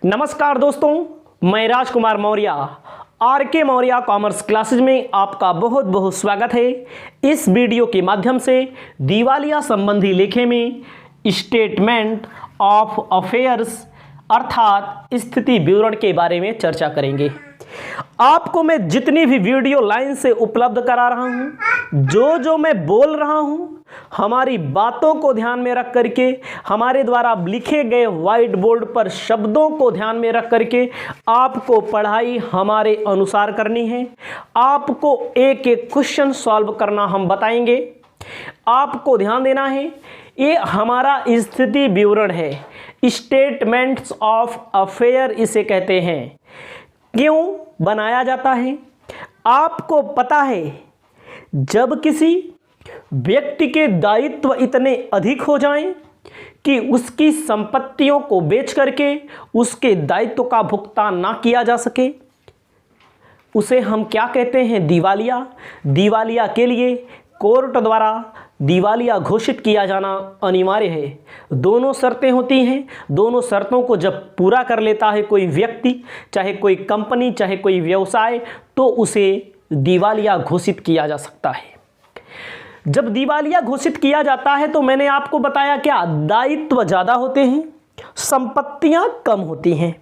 नमस्कार दोस्तों, मैं Rajkumar Maurya R K. Maurya commerce classes में आपका बहुत बहुत स्वागत है। इस वीडियो के माध्यम से दिवालिया संबंधी लेखे में स्टेटमेंट ऑफ अफेयर्स अर्थात स्थिति विवरण के बारे में चर्चा करेंगे। आपको मैं जितनी भी वीडियो लाइन से उपलब्ध करा रहा हूं, जो मैं बोल रहा हूं, हमारी बातों को ध्यान में रख करके, हमारे द्वारा लिखे गए व्हाइट बोर्ड पर शब्दों को ध्यान में रख करके आपको पढ़ाई हमारे अनुसार करनी है। आपको एक एक क्वेश्चन सॉल्व करना हम बताएंगे। आपको ध्यान देना है, ये हमारा स्थिति विवरण है, स्टेटमेंट्स ऑफ अफेयर इसे कहते हैं। क्यों बनाया जाता है? आपको पता है, जब किसी व्यक्ति के दायित्व इतने अधिक हो जाएं कि उसकी संपत्तियों को बेच करके उसके दायित्व का भुगतान ना किया जा सके, उसे हम क्या कहते हैं? दिवालिया। दिवालिया के लिए कोर्ट द्वारा दिवालिया घोषित किया जाना अनिवार्य है। दोनों शर्तें होती हैं। दोनों शर्तों को जब पूरा कर लेता है कोई व्यक्ति, चाहे कोई कंपनी, चाहे कोई व्यवसाय, तो उसे दिवालिया घोषित किया जा सकता है। जब दिवालिया घोषित किया जाता है तो मैंने आपको बताया क्या, दायित्व ज़्यादा होते हैं, संपत्तियां कम होती हैं।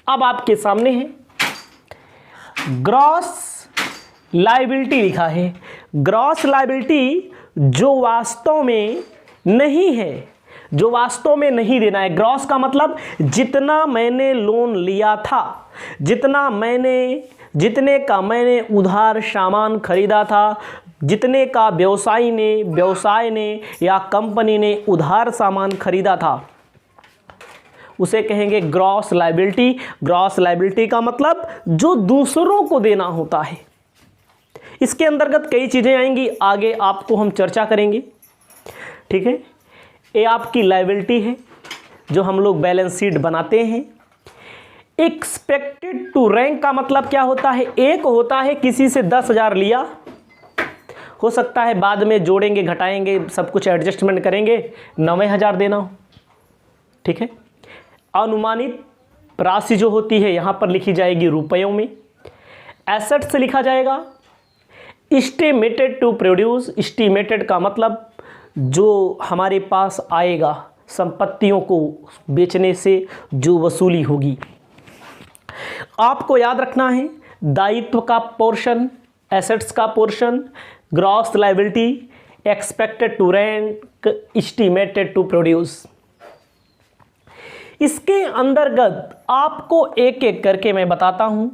अब आपके सामने है ग्रॉस लायबिलिटी लिखा है। ग्रॉस लायबिलिटी जो वास्तव में नहीं है, जो वास्तव में नहीं देना है। ग्रॉस का मतलब जितना मैंने लोन लिया था, जितने का मैंने उधार सामान खरीदा था, जितने का व्यवसाय ने या कंपनी ने उधार सामान खरीदा था, उसे कहेंगे ग्रॉस लायबिलिटी। ग्रॉस लायबिलिटी का मतलब जो दूसरों को देना होता है। इसके अंतर्गत कई चीज़ें आएंगी, आगे आपको हम चर्चा करेंगे। ठीक है, ये आपकी लायबिलिटी है जो हम लोग बैलेंस शीट बनाते हैं। एक्सपेक्टेड टू रैंक का मतलब क्या होता है? एक होता है किसी से 10,000 लिया, हो सकता है बाद में जोड़ेंगे घटाएंगे सब कुछ एडजस्टमेंट करेंगे 90,000 देना हो। ठीक है, अनुमानित राशि जो होती है यहाँ पर लिखी जाएगी रुपयों में। एसेट से लिखा जाएगा एस्टिमेटेड टू प्रोड्यूस। एस्टिमेटेड का मतलब जो हमारे पास आएगा, संपत्तियों को बेचने से जो वसूली होगी। आपको याद रखना है, दायित्व का पोर्शन, एसेट्स का portion, gross liability, expected to rank, estimated to produce. इसके अंतर्गत आपको एक एक करके मैं बताता हूं।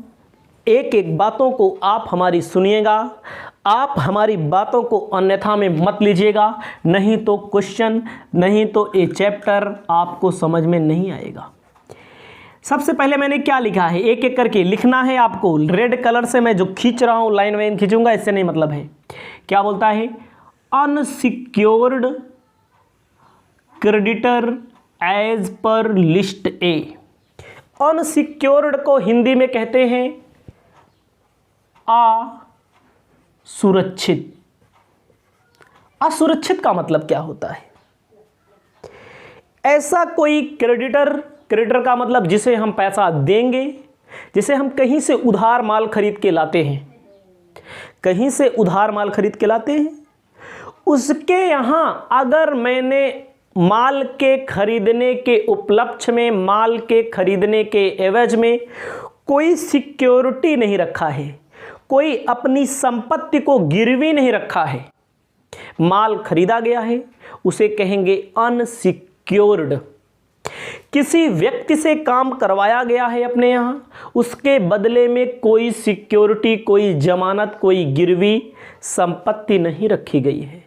एक एक बातों को आप हमारी सुनिएगा। आप हमारी बातों को अन्यथा में मत लीजिएगा, नहीं तो क्वेश्चन, नहीं तो ये चैप्टर आपको समझ में नहीं आएगा। सबसे पहले मैंने क्या लिखा है, एक एक करके लिखना है आपको। रेड कलर से मैं जो खींच रहा हूँ, लाइन वाइन खींचूंगा, इससे नहीं मतलब है। क्या बोलता है? Unsecured creditor as per list A. Unsecured को हिंदी में कहते हैं असुरक्षित। असुरक्षित का मतलब क्या होता है? ऐसा कोई क्रेडिटर का मतलब जिसे हम पैसा देंगे, जिसे हम कहीं से उधार माल खरीद के लाते हैं, कहीं से उधार माल खरीद के लाते हैं, उसके यहां अगर मैंने माल के खरीदने के उपलक्ष्य में, माल के खरीदने के एवज में कोई सिक्योरिटी नहीं रखा है, कोई अपनी संपत्ति को गिरवी नहीं रखा है, माल खरीदा गया है, उसे कहेंगे अनसिक्योर्ड। किसी व्यक्ति से काम करवाया गया है अपने यहाँ, उसके बदले में कोई सिक्योरिटी, कोई जमानत, कोई गिरवी संपत्ति नहीं रखी गई है,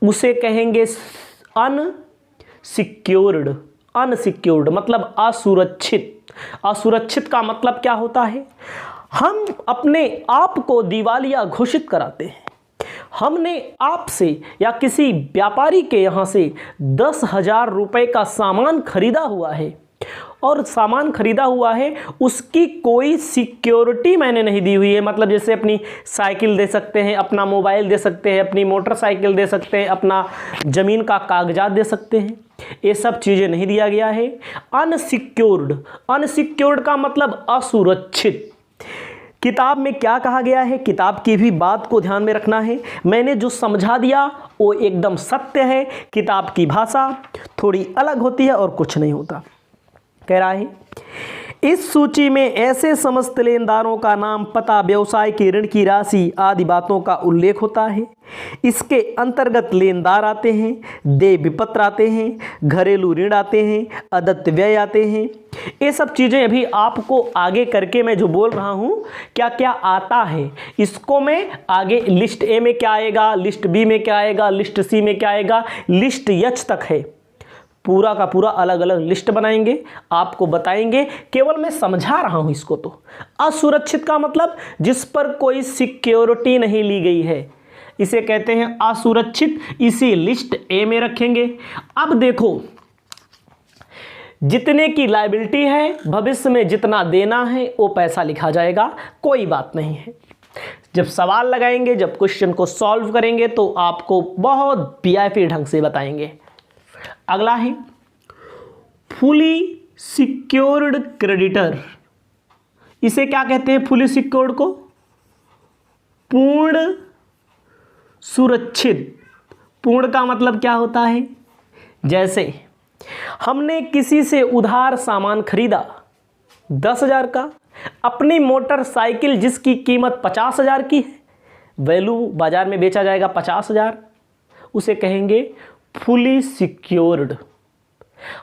उसे कहेंगे अनसिक्योर्ड। अनसिक्योर्ड मतलब असुरक्षित। असुरक्षित का मतलब क्या होता है? हम अपने आप को दिवालिया घोषित कराते हैं। हमने आपसे या किसी व्यापारी के यहाँ से 10,000 रुपए का सामान खरीदा हुआ है और सामान खरीदा हुआ है उसकी कोई सिक्योरिटी मैंने नहीं दी हुई है, मतलब जैसे अपनी साइकिल दे सकते हैं, अपना मोबाइल दे सकते हैं, अपनी मोटरसाइकिल दे सकते हैं, अपना ज़मीन का कागजात दे सकते हैं, ये सब चीज़ें नहीं दिया गया है। अनसिक्योर्ड, अनसिक्योर्ड का मतलब असुरक्षित। किताब में क्या कहा गया है, किताब की भी बात को ध्यान में रखना है। मैंने जो समझा दिया वो एकदम सत्य है। किताब की भाषा थोड़ी अलग होती है और कुछ नहीं होता। कह रहा है इस सूची में ऐसे समस्त लेनदारों का नाम, पता, व्यवसाय के ऋण की राशि आदि बातों का उल्लेख होता है। इसके अंतर्गत लेनदार आते हैं, देय विपत्र आते हैं, घरेलू ऋण आते हैं, अदत्त व्यय आते हैं। ये सब चीज़ें अभी आपको आगे करके मैं जो बोल रहा हूँ क्या क्या आता है, इसको मैं आगे लिस्ट ए में क्या आएगा, लिस्ट बी में क्या आएगा, लिस्ट सी में क्या आएगा, लिस्ट एच तक है, पूरा का पूरा अलग अलग लिस्ट बनाएंगे, आपको बताएंगे। केवल मैं समझा रहा हूं इसको। तो असुरक्षित का मतलब जिस पर कोई सिक्योरिटी नहीं ली गई है, इसे कहते हैं असुरक्षित। इसी लिस्ट ए में रखेंगे। अब देखो, जितने की लायबिलिटी है, भविष्य में जितना देना है वो पैसा लिखा जाएगा, कोई बात नहीं है। जब सवाल लगाएंगे, जब क्वेश्चन को सॉल्व करेंगे तो आपको बहुत वीआईपी ढंग से बताएंगे। अगला है फुली सिक्योर्ड क्रेडिटर। इसे क्या कहते हैं? फुली सिक्योर्ड को पूर्ण सुरक्षित। पूर्ण का मतलब क्या होता है? जैसे हमने किसी से उधार सामान खरीदा 10,000 का, अपनी मोटरसाइकिल जिसकी कीमत 50,000 की है, वैल्यू बाजार में बेचा जाएगा 50,000, उसे कहेंगे फुली सिक्योर्ड।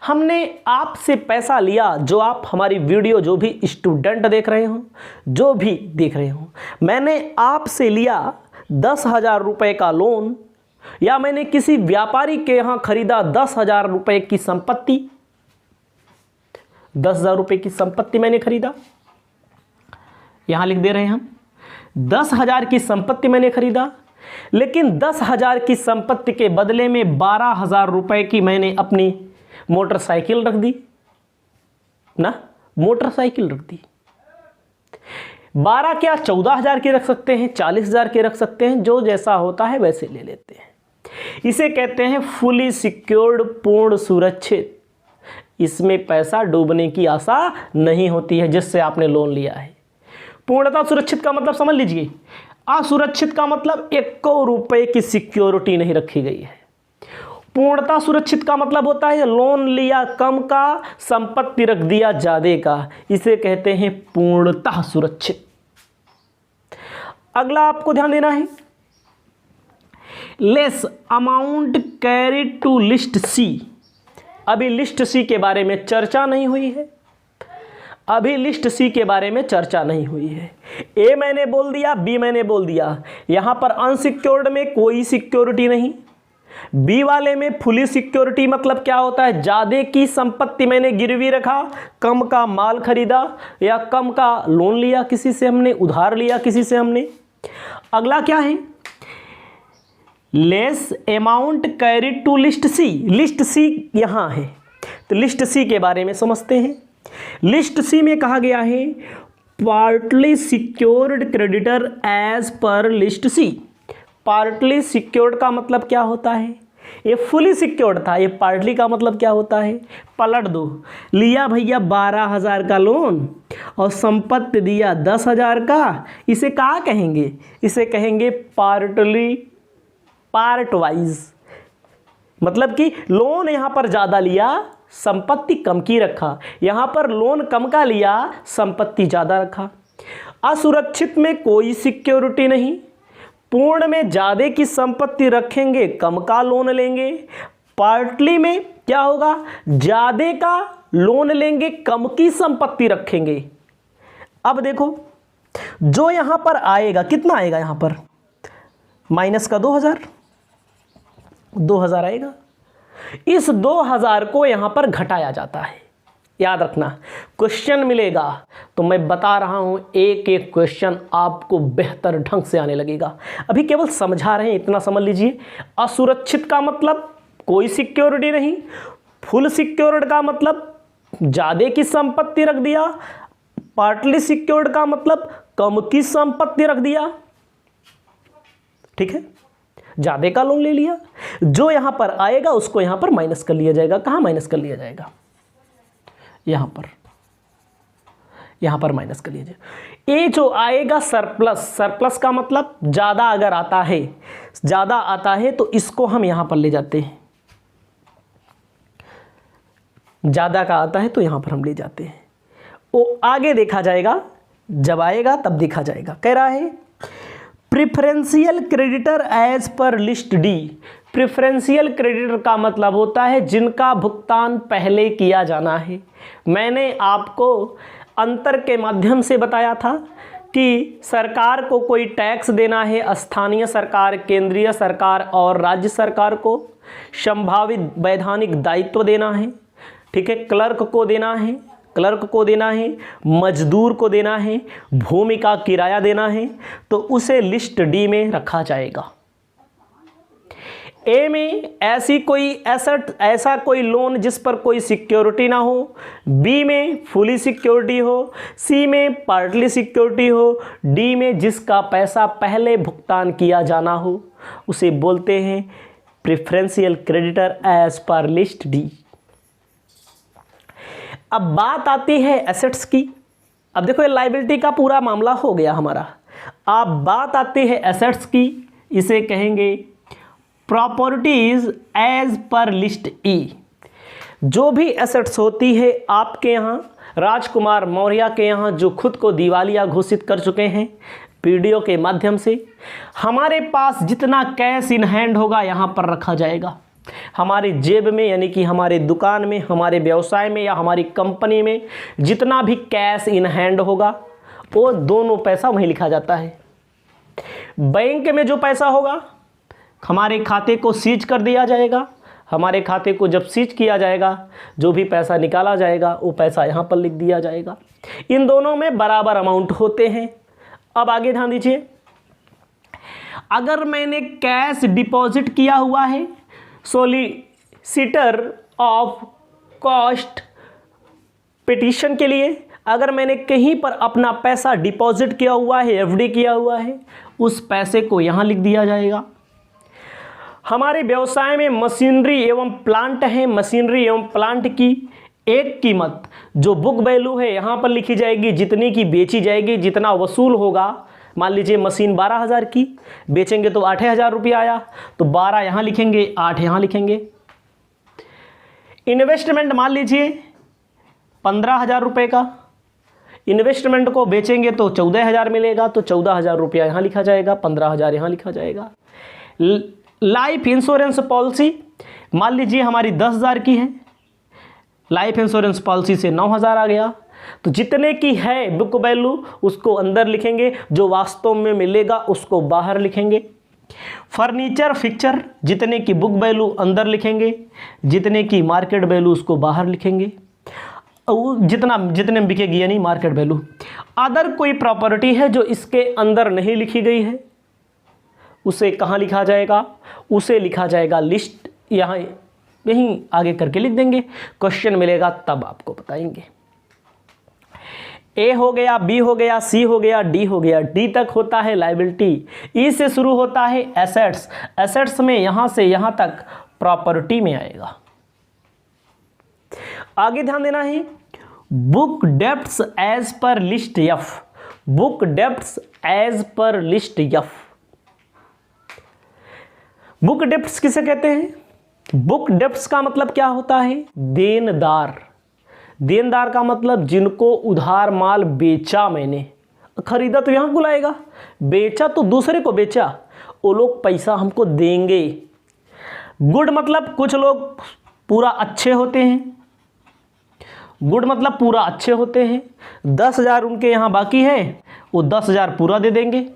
हमने आपसे पैसा लिया, जो आप हमारी वीडियो जो भी स्टूडेंट देख रहे हो, जो भी देख रहे हो, मैंने आपसे लिया 10,000 रुपये का लोन, या मैंने किसी व्यापारी के यहाँ खरीदा 10,000 रुपये की संपत्ति, 10,000 रुपये की संपत्ति मैंने खरीदा, यहां लिख दे रहे हैं हम 10,000 की संपत्ति मैंने खरीदा, लेकिन 10,000 की संपत्ति के बदले में 12,000 रुपए की मैंने अपनी मोटरसाइकिल रख दी ना, मोटरसाइकिल रख दी। 12 क्या 14,000 की रख सकते हैं, 40,000 की रख सकते हैं, जो जैसा होता है वैसे ले लेते हैं। इसे कहते हैं फुली सिक्योर्ड, पूर्ण सुरक्षित। इसमें पैसा डूबने की आशा नहीं होती है जिससे आपने लोन लिया है। पूर्णतः सुरक्षित का मतलब समझ लीजिए। असुरक्षित का मतलब 1 रुपए की सिक्योरिटी नहीं रखी गई है। पूर्णतः सुरक्षित का मतलब होता है लोन लिया कम का, संपत्ति रख दिया ज्यादा का, इसे कहते हैं पूर्णतः सुरक्षित। अगला आपको ध्यान देना है, less amount carried to list C. अभी लिस्ट सी के बारे में चर्चा नहीं हुई है, अभी लिस्ट सी के बारे में चर्चा नहीं हुई है। ए मैंने बोल दिया, बी मैंने बोल दिया। यहां पर अनसिक्योर्ड में कोई सिक्योरिटी नहीं, बी वाले में फुली सिक्योरिटी मतलब क्या होता है? ज्यादा की संपत्ति मैंने गिरवी रखा, कम का माल खरीदा या कम का लोन लिया, किसी से हमने उधार लिया, किसी से हमने। अगला क्या है? Less amount carried to list C. List C यहां है, तो लिस्ट सी के बारे में समझते हैं। लिस्ट सी में कहा गया है partly secured creditor as per list C. Partly secured का मतलब क्या होता है? ये फुली सिक्योर्ड था, ये पार्टली का मतलब क्या होता है? पलट दो, लिया भैया 12,000 का लोन और संपत्ति दिया 10,000 का, इसे क्या कहेंगे? इसे कहेंगे पार्टली, पार्ट वाइज। मतलब कि लोन यहां पर ज्यादा लिया, संपत्ति कम की रखा, यहां पर लोन कम का लिया, संपत्ति ज्यादा रखा। असुरक्षित में कोई सिक्योरिटी नहीं, पूर्ण में ज्यादा की संपत्ति रखेंगे, कम का लोन लेंगे। पार्टली में क्या होगा? ज्यादा का लोन लेंगे, कम की संपत्ति रखेंगे। अब देखो जो यहां पर आएगा, कितना आएगा? यहां पर माइनस का 2,000 आएगा। इस 2,000 को यहां पर घटाया जाता है। याद रखना, क्वेश्चन मिलेगा तो मैं बता रहा हूं, एक एक क्वेश्चन आपको बेहतर ढंग से आने लगेगा। अभी केवल समझा रहे हैं, इतना समझ लीजिए। असुरक्षित का मतलब कोई सिक्योरिटी नहीं, फुल सिक्योर्ड का मतलब ज़्यादा की संपत्ति रख दिया, पार्टली सिक्योर्ड का मतलब कम की संपत्ति रख दिया, ठीक है, ज़्यादा का लोन ले लिया। जो यहां पर आएगा उसको यहां पर माइनस कर लिया जाएगा। कहां माइनस कर लिया जाएगा? यहां पर माइनस कर लिया जाएगा। ये जो आएगा सरप्लस, सरप्लस का मतलब ज़्यादा अगर आता है, ज़्यादा आता है तो इसको हम यहां पर ले जाते हैं, ज़्यादा का आता है तो यहां पर हम ले जाते हैं। वो आगे देखा जाएगा, जब आएगा तब देखा जाएगा। कह रहा है preferential creditor as per list D. Preferential creditor का मतलब होता है जिनका भुगतान पहले किया जाना है। मैंने आपको अंतर के माध्यम से बताया था कि सरकार को कोई टैक्स देना है, स्थानीय सरकार, केंद्रीय सरकार और राज्य सरकार को संभावित वैधानिक दायित्व देना है, ठीक है, क्लर्क को देना है, मजदूर को देना है, भूमि का किराया देना है, तो उसे लिस्ट डी में रखा जाएगा। ए में ऐसी कोई एसेट, ऐसा कोई लोन जिस पर कोई सिक्योरिटी ना हो, बी में फुली सिक्योरिटी हो, सी में पार्टली सिक्योरिटी हो, डी में जिसका पैसा पहले भुगतान किया जाना हो, उसे बोलते हैं preferential creditor as per list D. अब बात आती है एसेट्स की। अब देखो ये लायबिलिटी का पूरा मामला हो गया हमारा। अब बात आती है एसेट्स की, इसे कहेंगे प्रॉपर्टीज एज पर लिस्ट ई। जो भी एसेट्स होती है आपके यहाँ, राजकुमार मौर्य के यहाँ जो खुद को दिवालिया घोषित कर चुके हैं वीडियो के माध्यम से, हमारे पास जितना कैश इन हैंड होगा यहाँ पर रखा जाएगा। हमारी जेब में, यानी कि हमारे दुकान में, हमारे व्यवसाय में या हमारी कंपनी में जितना भी कैश इन हैंड होगा वो दोनों पैसा वहीं लिखा जाता है। बैंक में जो पैसा होगा हमारे खाते को सीज कर दिया जाएगा। हमारे खाते को जब सीज किया जाएगा, जो भी पैसा निकाला जाएगा वो पैसा यहाँ पर लिख दिया जाएगा। इन दोनों में बराबर अमाउंट होते हैं। अब आगे ध्यान दीजिए, अगर मैंने कैश डिपॉजिट किया हुआ है सोलिसिटर ऑफ कॉस्ट पिटीशन के लिए, अगर मैंने कहीं पर अपना पैसा डिपॉजिट किया हुआ है, एफडी किया हुआ है, उस पैसे को यहाँ लिख दिया जाएगा। हमारे व्यवसाय में मशीनरी एवं प्लांट है, मशीनरी एवं प्लांट की एक कीमत जो बुक वैल्यू है यहाँ पर लिखी जाएगी, जितनी की बेची जाएगी, जितना वसूल होगा। मान लीजिए मशीन 12,000 की बेचेंगे तो 8,000 रुपया आया, तो 12 यहाँ लिखेंगे, 8 यहाँ लिखेंगे। इन्वेस्टमेंट मान लीजिए 15,000 रुपये का, इन्वेस्टमेंट को बेचेंगे तो 14,000 मिलेगा, तो 14,000 रुपया यहाँ लिखा जाएगा, 15,000 यहाँ लिखा जाएगा। लाइफ इंश्योरेंस पॉलिसी मान लीजिए हमारी 10,000 की है, लाइफ इंश्योरेंस पॉलिसी से 9,000 आ गया, तो जितने की है बुक वैल्यू उसको अंदर लिखेंगे, जो वास्तव में मिलेगा उसको बाहर लिखेंगे। फर्नीचर फिक्चर जितने की बुक वैल्यू अंदर लिखेंगे, जितने की मार्केट वैल्यू उसको बाहर लिखेंगे, जितने में बिकेगी यानी मार्केट वैल्यू। अदर कोई प्रॉपर्टी है जो इसके अंदर नहीं लिखी गई है, उसे कहाँ लिखा जाएगा? उसे लिखा जाएगा लिस्ट, यहाँ यहीं आगे करके लिख देंगे, क्वेश्चन मिलेगा तब आपको बताएंगे। ए हो गया, बी हो गया, सी हो गया, डी हो गया। डी तक होता है लायबिलिटी, ई से शुरू होता है एसेट्स। एसेट्स में यहां से यहां तक प्रॉपर्टी में आएगा। आगे ध्यान देना है, book debts as per list F. Book debts as per list F. Book debts किसे कहते हैं? बुक डेब्ट्स का मतलब क्या होता है? देनदार। देनदार का मतलब जिनको उधार माल बेचा, मैंने खरीदा तो यहां बुलाएगा, बेचा तो दूसरे को बेचा, वो लोग पैसा हमको देंगे। गुड मतलब कुछ लोग पूरा अच्छे होते हैं, गुड मतलब पूरा अच्छे होते हैं। 10,000 उनके यहाँ बाकी है, वो 10,000 पूरा दे देंगे,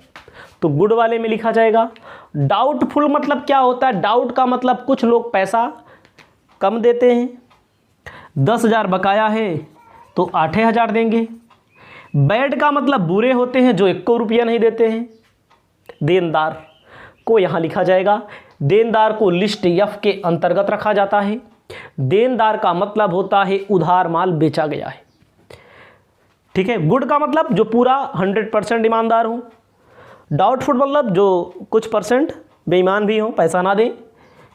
तो गुड वाले में लिखा जाएगा। डाउटफुल मतलब क्या होता है? डाउट का मतलब कुछ लोग पैसा कम देते हैं, 10,000 बकाया है तो 8,000 देंगे। बैड का मतलब बुरे होते हैं जो 1 रुपया नहीं देते हैं। देनदार को यहाँ लिखा जाएगा। देनदार को लिस्ट एफ के अंतर्गत रखा जाता है। देनदार का मतलब होता है उधार माल बेचा गया है। ठीक है। गुड का मतलब जो पूरा 100% ईमानदार हो। डाउटफुल मतलब जो कुछ परसेंट बेईमान भी हो, पैसा ना दें,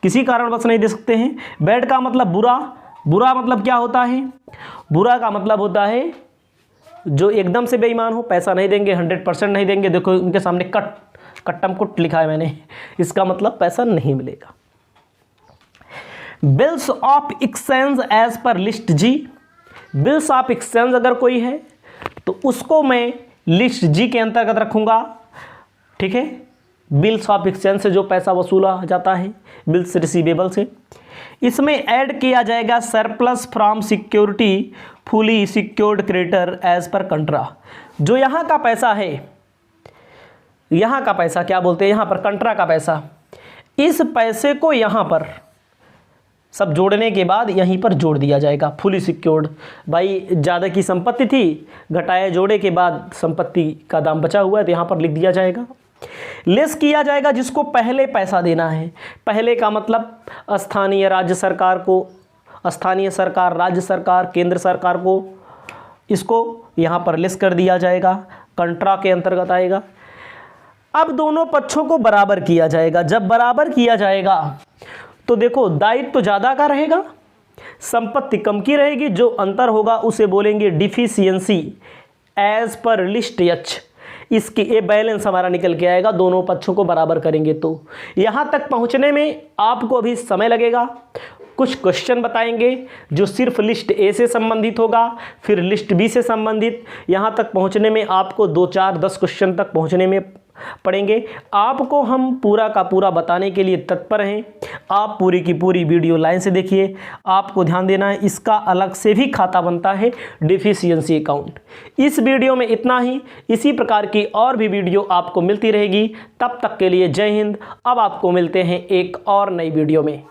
किसी कारणवश नहीं दे सकते हैं। बैड का मतलब बुरा। बुरा मतलब क्या होता है? बुरा का मतलब होता है जो एकदम से बेईमान हो, पैसा नहीं देंगे, 100% नहीं देंगे। देखो उनके सामने कट्टम कुट लिखा है मैंने, इसका मतलब पैसा नहीं मिलेगा। Bills of exchange as per list G. Bills of exchange अगर कोई है तो उसको मैं लिस्ट जी के अंतर्गत रखूंगा। ठीक है। बिल्स ऑफ एक्सचेंज से जो पैसा वसूला जाता है, बिल्स रिसीवेबल से, इसमें ऐड किया जाएगा surplus from security fully secured creditor as per contra. जो यहाँ का पैसा है, यहाँ का पैसा क्या बोलते हैं, यहाँ पर कंट्रा का पैसा, इस पैसे को यहाँ पर सब जोड़ने के बाद यहीं पर जोड़ दिया जाएगा फुली सिक्योर्ड। भाई ज़्यादा की संपत्ति थी, घटाए जोड़े के बाद संपत्ति का दाम बचा हुआ है तो यहाँ पर लिख दिया जाएगा। लेस किया जाएगा जिसको पहले पैसा देना है। पहले का मतलब स्थानीय राज्य सरकार को, स्थानीय सरकार, राज्य सरकार, केंद्र सरकार को, इसको यहाँ पर लेस कर दिया जाएगा, कंट्रा के अंतर्गत आएगा। अब दोनों पक्षों को बराबर किया जाएगा। जब बराबर किया जाएगा तो देखो दायित्व तो ज़्यादा का रहेगा, संपत्ति कम की रहेगी। जो अंतर होगा उसे बोलेंगे deficiency as per list H. इसके ये बैलेंस हमारा निकल के आएगा, दोनों पक्षों को बराबर करेंगे तो। यहाँ तक पहुँचने में आपको अभी समय लगेगा। कुछ क्वेश्चन बताएंगे जो सिर्फ लिस्ट ए से संबंधित होगा, फिर लिस्ट बी से संबंधित। यहाँ तक पहुँचने में आपको 2, 4, 10 क्वेश्चन तक पहुँचने में पढ़ेंगे। आपको हम पूरा का पूरा बताने के लिए तत्पर हैं। आप पूरी की पूरी वीडियो लाइन से देखिए। आपको ध्यान देना है, इसका अलग से भी खाता बनता है डिफिशियंसी अकाउंट। इस वीडियो में इतना ही। इसी प्रकार की और भी वीडियो आपको मिलती रहेगी। तब तक के लिए जय हिंद। अब आपको मिलते हैं एक और नई वीडियो में।